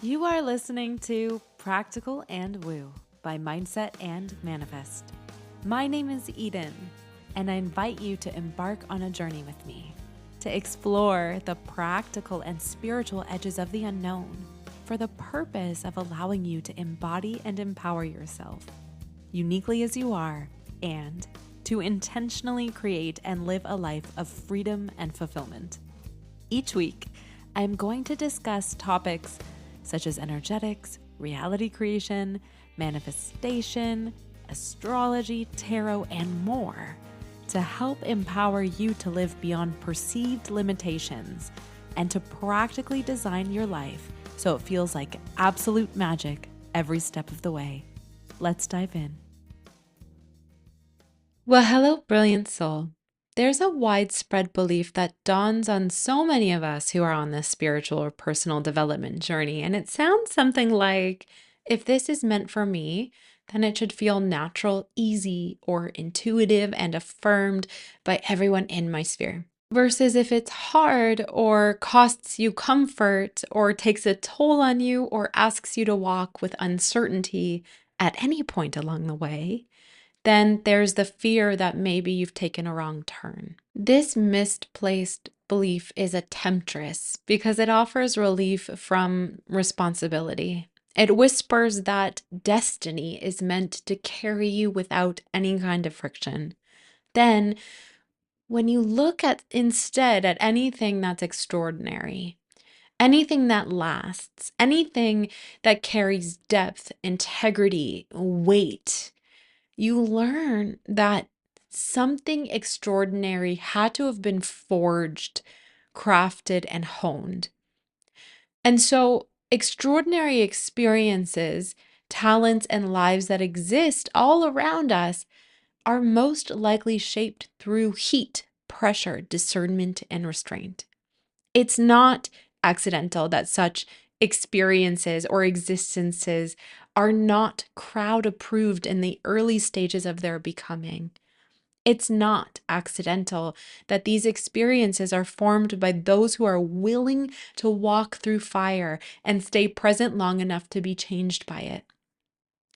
You are listening to Practical and Woo by Mindset and Manifest. My name is Eden, and I invite you to embark on a journey with me to explore the practical and spiritual edges of the unknown for the purpose of allowing you to embody and empower yourself uniquely as you are and to intentionally create and live a life of freedom and fulfillment. Each week, I am going to discuss topics such as energetics, reality creation, manifestation, astrology, tarot, and more to help empower you to live beyond perceived limitations and to practically design your life so it feels like absolute magic every step of the way. Let's dive in. Well, hello, brilliant soul. There's a widespread belief that dawns on so many of us who are on this spiritual or personal development journey, and it sounds something like, if this is meant for me, then it should feel natural, easy, or intuitive and affirmed by everyone in my sphere. Versus if it's hard or costs you comfort or takes a toll on you or asks you to walk with uncertainty at any point along the way, then there's the fear that maybe you've taken a wrong turn. This misplaced belief is a temptress because it offers relief from responsibility. It whispers that destiny is meant to carry you without any kind of friction. Then, when you look at instead at anything that's extraordinary, anything that lasts, anything that carries depth, integrity, weight, you learn that something extraordinary had to have been forged, crafted, and honed. And so, extraordinary experiences, talents, and lives that exist all around us are most likely shaped through heat, pressure, discernment, and restraint. It's not accidental that such experiences or existences are not crowd approved in the early stages of their becoming. It's not accidental that these experiences are formed by those who are willing to walk through fire and stay present long enough to be changed by it.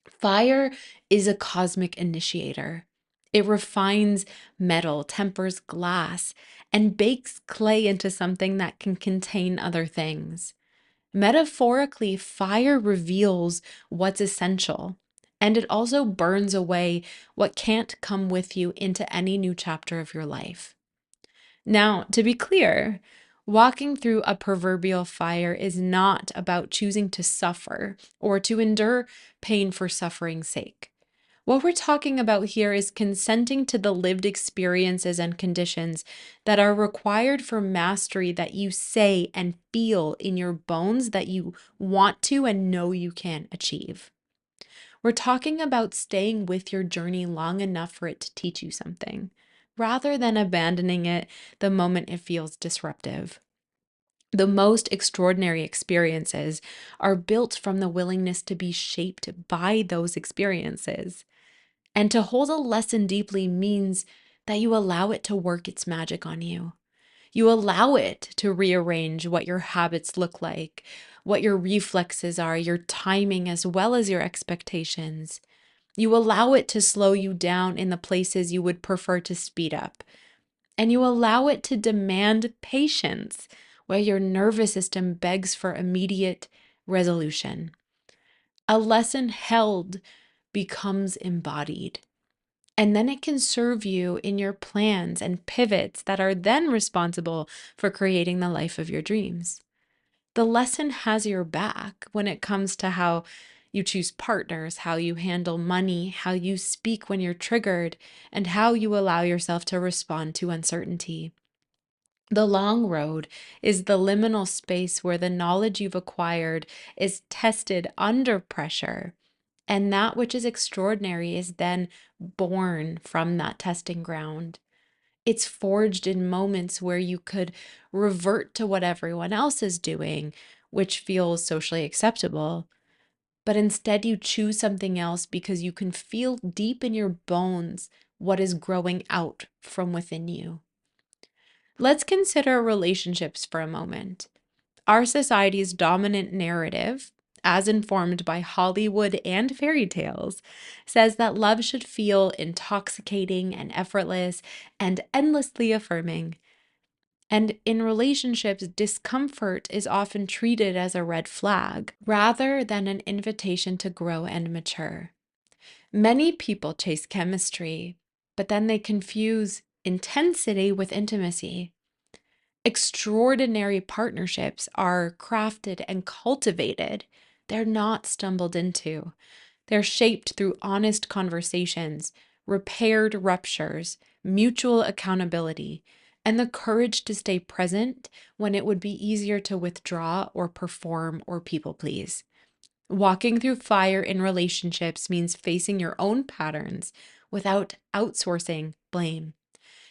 Fire is a cosmic initiator. It refines metal, tempers glass, and bakes clay into something that can contain other things. Metaphorically, fire reveals what's essential, and it also burns away what can't come with you into any new chapter of your life. Now, to be clear, walking through a proverbial fire is not about choosing to suffer or to endure pain for suffering's sake. What we're talking about here is consenting to the lived experiences and conditions that are required for mastery that you say and feel in your bones that you want to and know you can achieve. We're talking about staying with your journey long enough for it to teach you something, rather than abandoning it the moment it feels disruptive. The most extraordinary experiences are built from the willingness to be shaped by those experiences. And to hold a lesson deeply means that you allow it to work its magic on you. You allow it to rearrange what your habits look like, what your reflexes are, your timing, as well as your expectations. You allow it to slow you down in the places you would prefer to speed up. And you allow it to demand patience where your nervous system begs for immediate resolution. A lesson held becomes embodied. And then it can serve you in your plans and pivots that are then responsible for creating the life of your dreams. The lesson has your back when it comes to how you choose partners, how you handle money, how you speak when you're triggered, and how you allow yourself to respond to uncertainty. The long road is the liminal space where the knowledge you've acquired is tested under pressure, and that which is extraordinary is then born from that testing ground. It's forged in moments where you could revert to what everyone else is doing, which feels socially acceptable. But instead, you choose something else because you can feel deep in your bones what is growing out from within you. Let's consider relationships for a moment. Our society's dominant narrative, as informed by Hollywood and fairy tales, says that love should feel intoxicating and effortless and endlessly affirming. And in relationships, discomfort is often treated as a red flag rather than an invitation to grow and mature. Many people chase chemistry, but then they confuse intensity with intimacy. Extraordinary partnerships are crafted and cultivated. They're not stumbled into. They're shaped through honest conversations, repaired ruptures, mutual accountability, and the courage to stay present when it would be easier to withdraw or perform or people please. Walking through fire in relationships means facing your own patterns without outsourcing blame.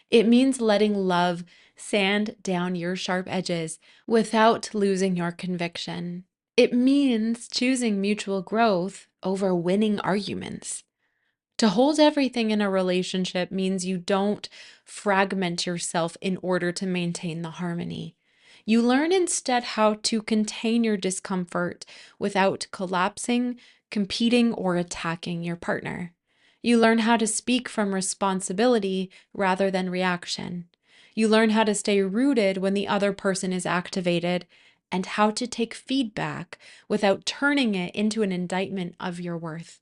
It means letting love sand down your sharp edges without losing your conviction. It means choosing mutual growth over winning arguments. To hold everything in a relationship means you don't fragment yourself in order to maintain the harmony. You learn instead how to contain your discomfort without collapsing, competing, or attacking your partner. You learn how to speak from responsibility rather than reaction. You learn how to stay rooted when the other person is activated and how to take feedback without turning it into an indictment of your worth.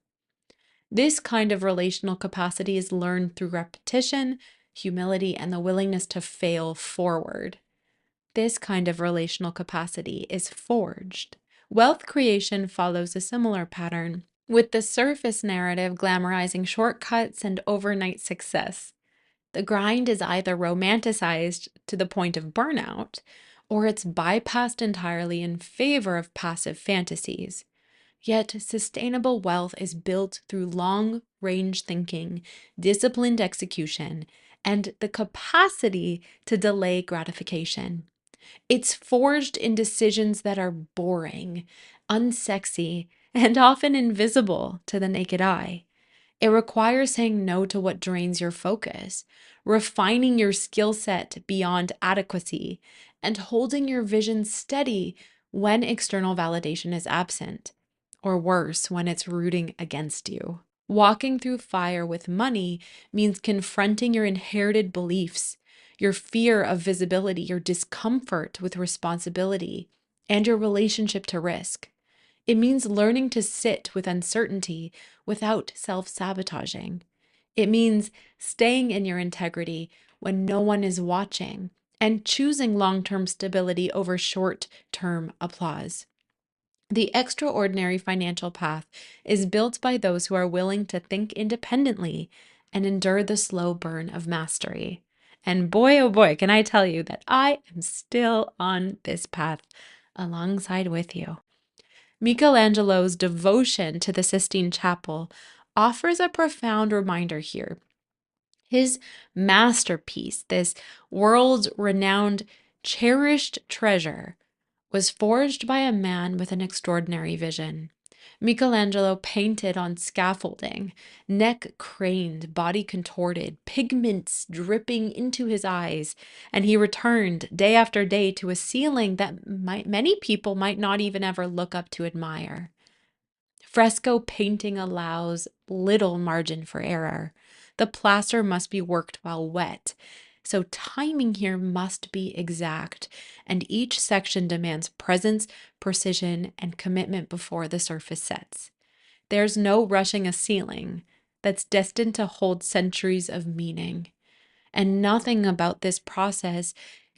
This kind of relational capacity is learned through repetition, humility, and the willingness to fail forward. This kind of relational capacity is forged. Wealth creation follows a similar pattern, with the surface narrative glamorizing shortcuts and overnight success. The grind is either romanticized to the point of burnout, or it's bypassed entirely in favor of passive fantasies. Yet, sustainable wealth is built through long range thinking, disciplined execution, and the capacity to delay gratification. It's forged in decisions that are boring, unsexy, and often invisible to the naked eye. It requires saying no to what drains your focus, refining your skill set beyond adequacy, and holding your vision steady when external validation is absent, or worse, when it's rooting against you. Walking through fire with money means confronting your inherited beliefs, your fear of visibility, your discomfort with responsibility, and your relationship to risk. It means learning to sit with uncertainty without self-sabotaging. It means staying in your integrity when no one is watching and choosing long-term stability over short-term applause. The extraordinary financial path is built by those who are willing to think independently and endure the slow burn of mastery. And boy, oh boy, can I tell you that I am still on this path alongside with you. Michelangelo's devotion to the Sistine Chapel offers a profound reminder here. His masterpiece, this world-renowned, cherished treasure, was forged by a man with an extraordinary vision. Michelangelo painted on scaffolding, neck craned, body contorted, pigments dripping into his eyes, and he returned day after day to a ceiling that many people might not even ever look up to admire. Fresco painting allows little margin for error. The plaster must be worked while wet, so timing here must be exact, and each section demands presence, precision, and commitment before the surface sets. There's no rushing a ceiling that's destined to hold centuries of meaning, and nothing about this process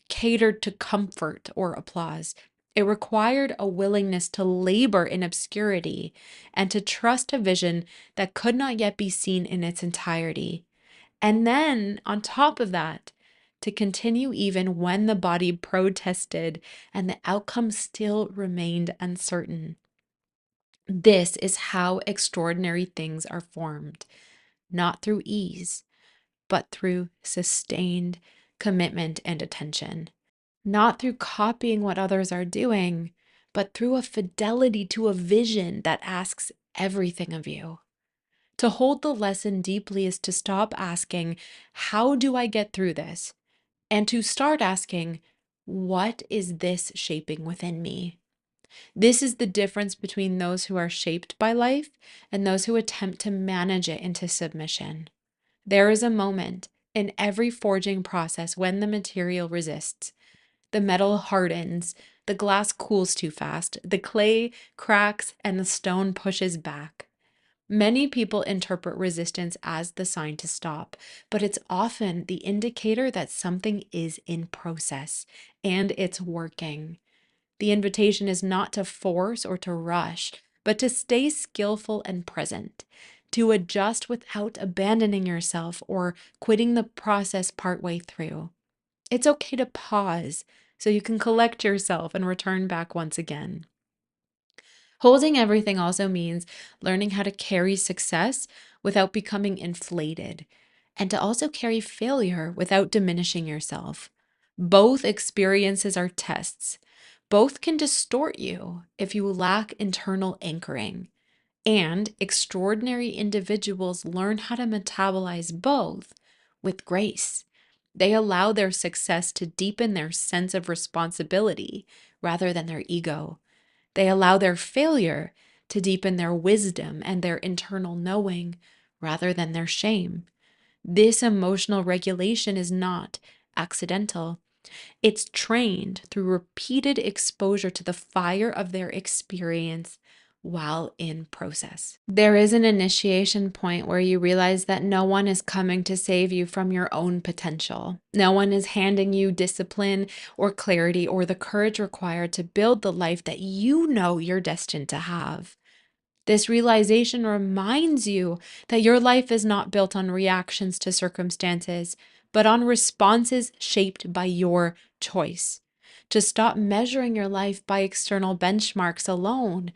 catered to comfort or applause. It required a willingness to labor in obscurity and to trust a vision that could not yet be seen in its entirety. And then, on top of that, to continue even when the body protested and the outcome still remained uncertain. This is how extraordinary things are formed, not through ease, but through sustained commitment and attention. Not through copying what others are doing, but through a fidelity to a vision that asks everything of you. To hold the lesson deeply is to stop asking, how do I get through this? And to start asking, What is this shaping within me? This is the difference between those who are shaped by life and those who attempt to manage it into submission. There is a moment in every forging process when the material resists. The metal hardens, the glass cools too fast, the clay cracks, and the stone pushes back. Many people interpret resistance as the sign to stop, but it's often the indicator that something is in process and it's working. The invitation is not to force or to rush, but to stay skillful and present, to adjust without abandoning yourself or quitting the process partway through. It's okay to pause so you can collect yourself and return back once again. Holding everything also means learning how to carry success without becoming inflated, and to also carry failure without diminishing yourself. Both experiences are tests. Both can distort you if you lack internal anchoring. And extraordinary individuals learn how to metabolize both with grace. They allow their success to deepen their sense of responsibility rather than their ego. They allow their failure to deepen their wisdom and their internal knowing rather than their shame. This emotional regulation is not accidental. It's trained through repeated exposure to the fire of their experience while in process. There is an initiation point where you realize that no one is coming to save you from your own potential. No one is handing you discipline or clarity or the courage required to build the life that you know you're destined to have. This realization reminds you that your life is not built on reactions to circumstances, but on responses shaped by your choice. To stop measuring your life by external benchmarks alone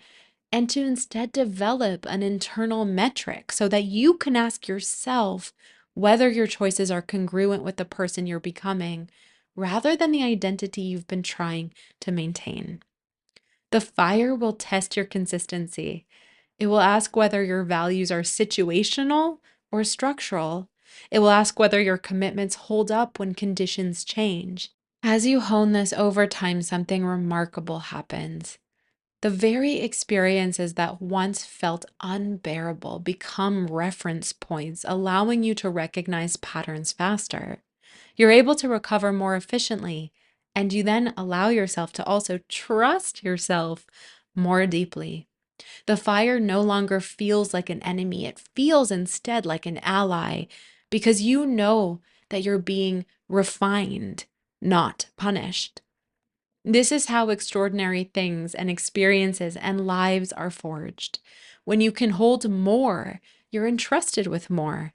and to instead develop an internal metric so that you can ask yourself whether your choices are congruent with the person you're becoming rather than the identity you've been trying to maintain. The fire will test your consistency. It will ask whether your values are situational or structural. It will ask whether your commitments hold up when conditions change. As you hone this over time, something remarkable happens. The very experiences that once felt unbearable become reference points, allowing you to recognize patterns faster. You're able to recover more efficiently, and you then allow yourself to also trust yourself more deeply. The fire no longer feels like an enemy, it feels instead like an ally because you know that you're being refined, not punished. This is how extraordinary things and experiences and lives are forged. When you can hold more, you're entrusted with more.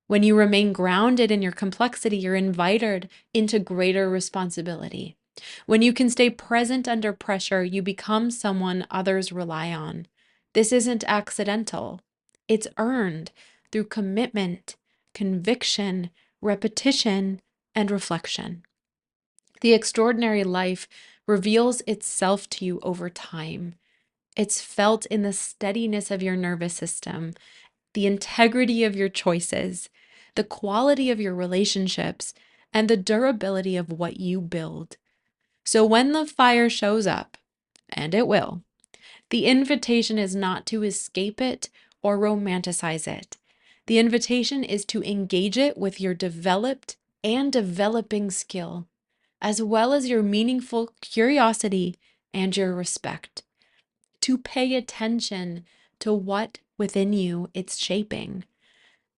When you remain grounded in your complexity, you're invited into greater responsibility. When you can stay present under pressure, you become someone others rely on. This isn't accidental. It's earned through commitment, conviction, repetition, and reflection. The extraordinary life reveals itself to you over time. It's felt in the steadiness of your nervous system, the integrity of your choices, the quality of your relationships, and the durability of what you build. So when the fire shows up, and it will, the invitation is not to escape it or romanticize it. The invitation is to engage it with your developed and developing skill, as well as your meaningful curiosity and your respect. To pay attention to what within you it's shaping,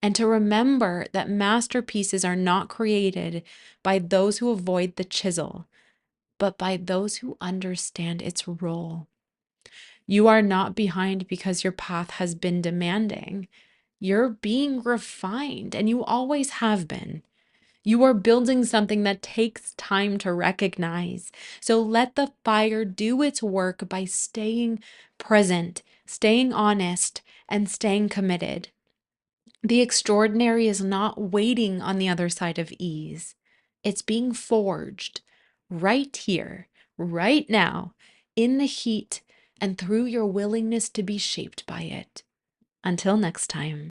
and to remember that masterpieces are not created by those who avoid the chisel, but by those who understand its role. You are not behind because your path has been demanding. You're being refined, and you always have been. You are building something that takes time to recognize. So let the fire do its work by staying present, staying honest, and staying committed. The extraordinary is not waiting on the other side of ease. It's being forged right here, right now, in the heat and through your willingness to be shaped by it. Until next time.